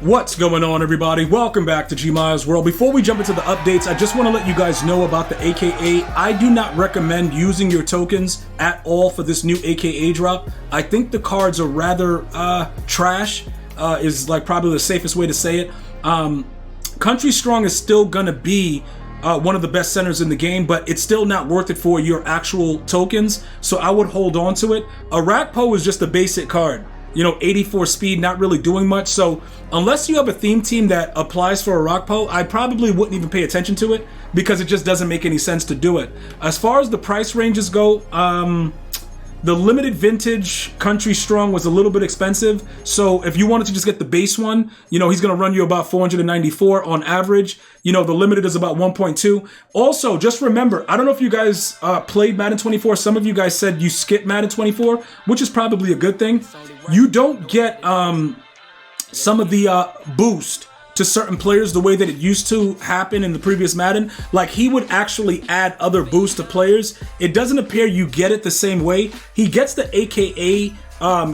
What's going on, everybody? Welcome back to GmiasWorld. Before we jump into the updates, I just want to let you guys know about the AKA. I do not recommend using your tokens at all for this new AKA drop. I think the cards are rather trash, is like probably the safest way to say it. Country Strong is still going to be one of the best centers in the game, but it's still not worth it for your actual tokens, so I would hold on to it. Arakpo is just a basic card. 84 speed, not really doing much. So unless you have a theme team that applies for Arakpo, I probably wouldn't even pay attention to it because it just doesn't make any sense to do it. As far as the price ranges go, the limited vintage Country Strong was a little bit expensive. So if you wanted to just get the base one, he's going to run you about 494 on average. The limited is about 1.2. Also, just remember, I don't know if you guys played Madden 24. Some of you guys said you skipped Madden 24, which is probably a good thing. You don't get some of the boost to certain players the way that it used to happen in the previous Madden. Like, he would actually add other boosts to players. It doesn't appear you get it the same way. He gets the AKA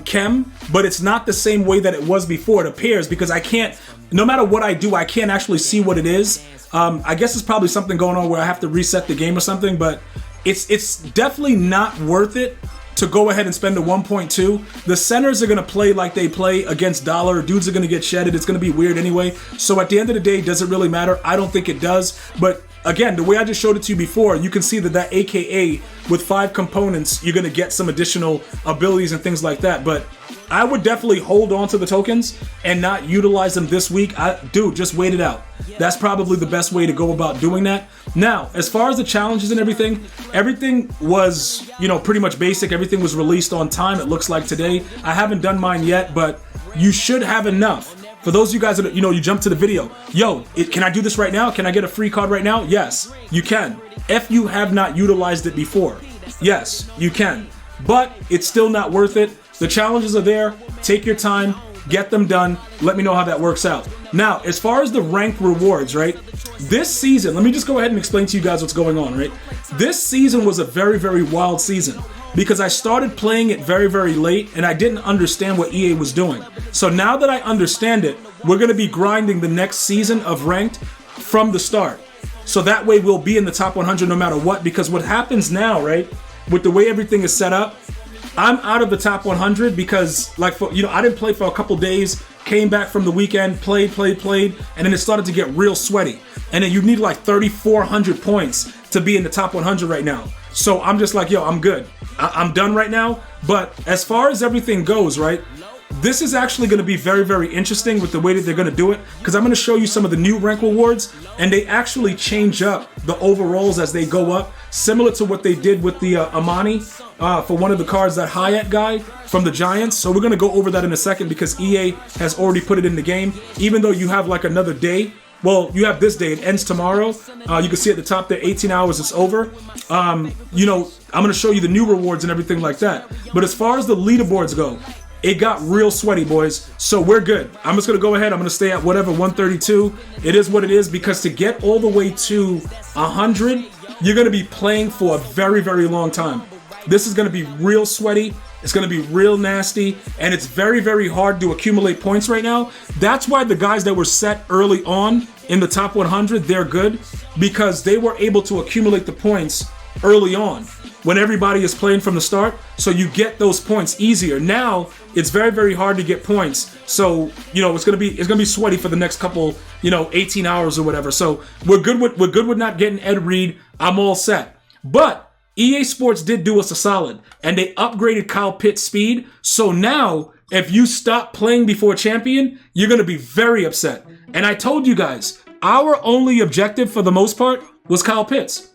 chem, but it's not the same way that it was before, it appears, because I can't, no matter what I do, I can't actually see what it is. I guess it's probably something going on where I have to reset the game or something, but it's definitely not worth it to go ahead and spend the 1.2. The centers are going to play like they play against dollar. Dudes are going to get shedded. It's going to be weird anyway. So at the end of the day, does it really matter? I don't think it does. But again, the way I just showed it to you before, you can see that AKA with 5 components, you're going to get some additional abilities and things like that. But I would definitely hold on to the tokens and not utilize them this week. Dude, just wait it out. That's probably the best way to go about doing that. Now, as far as the challenges and everything was, pretty much basic. Everything was released on time, it looks like today. I haven't done mine yet, but you should have enough. For those of you guys that, you jump to the video, can I do this right now? Can I get a free card right now? Yes, you can. If you have not utilized it before, yes, you can. But it's still not worth it. The challenges are there. Take your time, get them done. Let me know how that works out. Now, as far as the ranked rewards, right? This season, let me just go ahead and explain to you guys what's going on, right? This season was a very, very wild season because I started playing it very, very late and I didn't understand what EA was doing. So now that I understand it, we're going to be grinding the next season of ranked from the start. So that way we'll be in the top 100 no matter what, because what happens now, right? With the way everything is set up, I'm out of the top 100 because, I didn't play for a couple days, came back from the weekend, played, and then it started to get real sweaty. And then you need like 3,400 points to be in the top 100 right now. So I'm just like, I'm good. I'm done right now. But as far as everything goes, right, this is actually going to be very, very interesting with the way that they're going to do it, because I'm going to show you some of the new rank rewards, and they actually change up the overalls as they go up, similar to what they did with the Amani for one of the cards, that Hayat guy from the Giants. So we're going to go over that in a second because EA has already put it in the game, even though you have like another day. Well, you have this day, it ends tomorrow. You can see at the top there, 18 hours, it's over. I'm going to show you the new rewards and everything like that. But as far as the leaderboards go, it got real sweaty, boys. So we're good. I'm just going to go ahead. I'm going to stay at whatever, 132. It is what it is, because to get all the way to 100, you're going to be playing for a very, very long time. This is going to be real sweaty. It's going to be real nasty, and it's very, very hard to accumulate points right now. That's why the guys that were set early on in the top 100, they're good, because they were able to accumulate the points early on when everybody is playing from the start. So you get those points easier. Now it's very, very hard to get points. So it's gonna be sweaty for the next couple 18 hours or whatever. So we're good with not getting Ed Reed. I'm all set. But EA Sports did do us a solid, and they upgraded Kyle Pitts' speed. So now, if you stop playing before champion, you're going to be very upset. And I told you guys, our only objective for the most part was Kyle Pitts.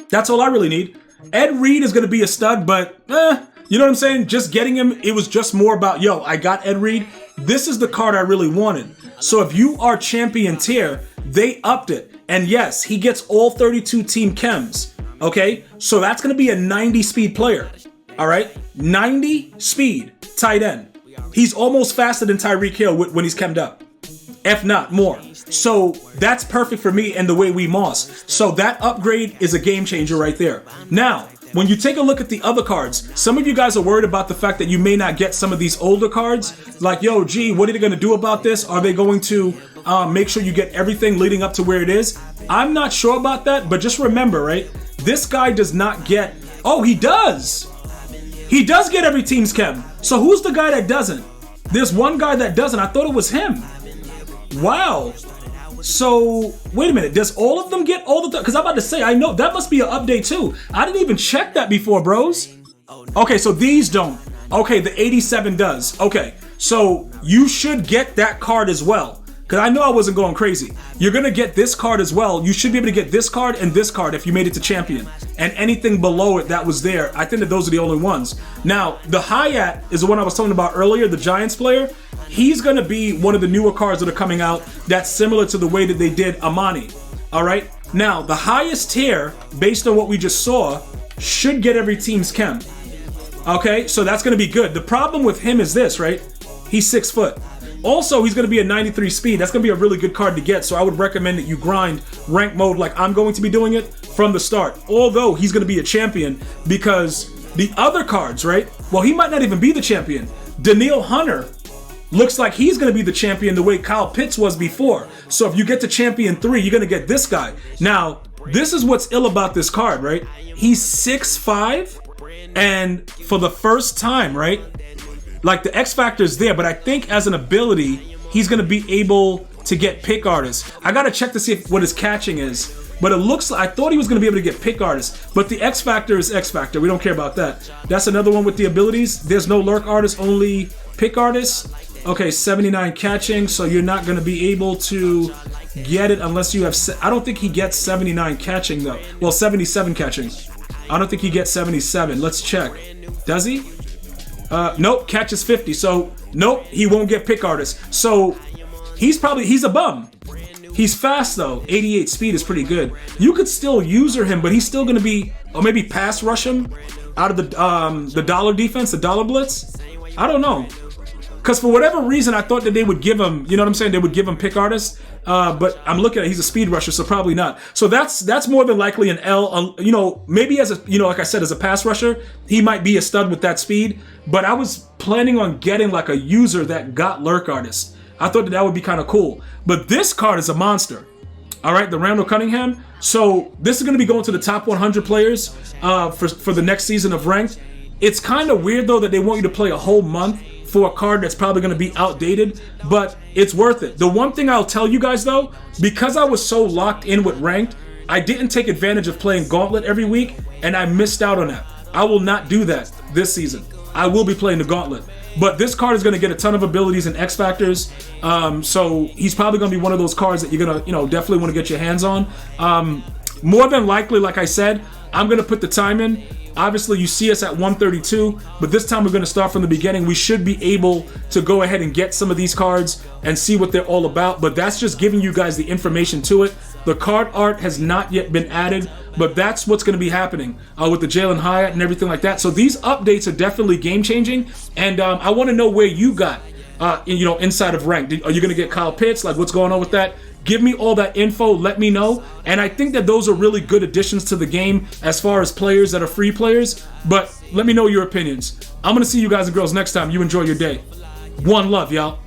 That's all I really need. Ed Reed is going to be a stud, but you know what I'm saying? Just getting him, it was just more about, I got Ed Reed. This is the card I really wanted. So if you are champion tier, they upped it. And yes, he gets all 32 team chems. Okay, so that's going to be a 90 speed player. All right, 90 speed tight end. He's almost faster than Tyreek Hill when he's chemmed up, if not more. So that's perfect for me and the way we moss. So that upgrade is a game changer right there. Now, when you take a look at the other cards, some of you guys are worried about the fact that you may not get some of these older cards. Like, yo, gee, what are they going to do about this? Are they going to make sure you get everything leading up to where it is? I'm not sure about that, but just remember, right? This guy does not get... Oh, he does! He does get every team's chem. So who's the guy that doesn't? There's one guy that doesn't. I thought it was him. Wow. So, wait a minute. Does all of them get all the... Because I'm about to say, I know. That must be an update too. I didn't even check that before, bros. Okay, so these don't. Okay, the 87 does. Okay, so you should get that card as well. Because I know I wasn't going crazy. You're going to get this card as well. You should be able to get this card and this card if you made it to champion. And anything below it that was there, I think that those are the only ones. Now, the Hayat is the one I was talking about earlier, the Giants player. He's going to be one of the newer cards that are coming out that's similar to the way that they did Amani. All right? Now, the highest tier, based on what we just saw, should get every team's chem. Okay? So that's going to be good. The problem with him is this, right? He's 6 foot. Also, he's going to be a 93 speed. That's going to be a really good card to get, so I would recommend that you grind rank mode like I'm going to be doing it from the start. Although, he's going to be a champion because the other cards, right? Well, he might not even be the champion. Daniil Hunter looks like he's going to be the champion the way Kyle Pitts was before. So if you get to champion 3, you're going to get this guy. Now, this is what's ill about this card, right? He's 6'5", and for the first time, right? Like, the X Factor is there, but I think as an ability, he's going to be able to get pick artists. I got to check to see what his catching is. But it looks like, I thought he was going to be able to get pick artists. But the X Factor is X Factor. We don't care about that. That's another one with the abilities. There's no lurk artists, only pick artists. Okay, 79 catching, so you're not going to be able to get it unless you have... I don't think he gets 79 catching, though. Well, 77 catching. I don't think he gets 77. Let's check. Does he? Nope, catches 50. So, nope, he won't get pick artist. So, he's a bum. He's fast, though. 88 speed is pretty good. You could still user him, but he's still going to be... Or maybe pass rush him out of the dollar defense, the dollar blitz? I don't know. Because for whatever reason, I thought that they would give him, you know what I'm saying? They would give him pick artists. But I'm looking at it, he's a speed rusher, so probably not. So that's more than likely an L. You know, maybe as a, you know, like I said, as a pass rusher, he might be a stud with that speed. But I was planning on getting like a user that got lurk artists. I thought that would be kind of cool. But this card is a monster. All right, the Randall Cunningham. So this is going to be going to the top 100 players for the next season of Ranked. It's kind of weird, though, that they want you to play a whole month for a card that's probably going to be outdated, but it's worth it. The one thing I'll tell you guys, though, because I was so locked in with Ranked, I didn't take advantage of playing Gauntlet every week, and I missed out on that. I will not do that this season. I will be playing the Gauntlet. But this card is going to get a ton of abilities and X Factors, so he's probably going to be one of those cards that you're going to, you know, definitely want to get your hands on. More than likely, like I said, I'm going to put the time in. Obviously, you see us at 132, but this time we're going to start from the beginning. We should be able to go ahead and get some of these cards and see what they're all about, but that's just giving you guys the information to it. The card art has not yet been added, but that's what's going to be happening with the Jalen Hyatt and everything like that. So these updates are definitely game-changing, and I want to know where you got, you know, inside of Ranked. Are you going to get Kyle Pitts? Like, what's going on with that? Give me all that info, let me know. And I think that those are really good additions to the game as far as players that are free players. But let me know your opinions. I'm going to see you guys and girls next time. You enjoy your day. One love, y'all.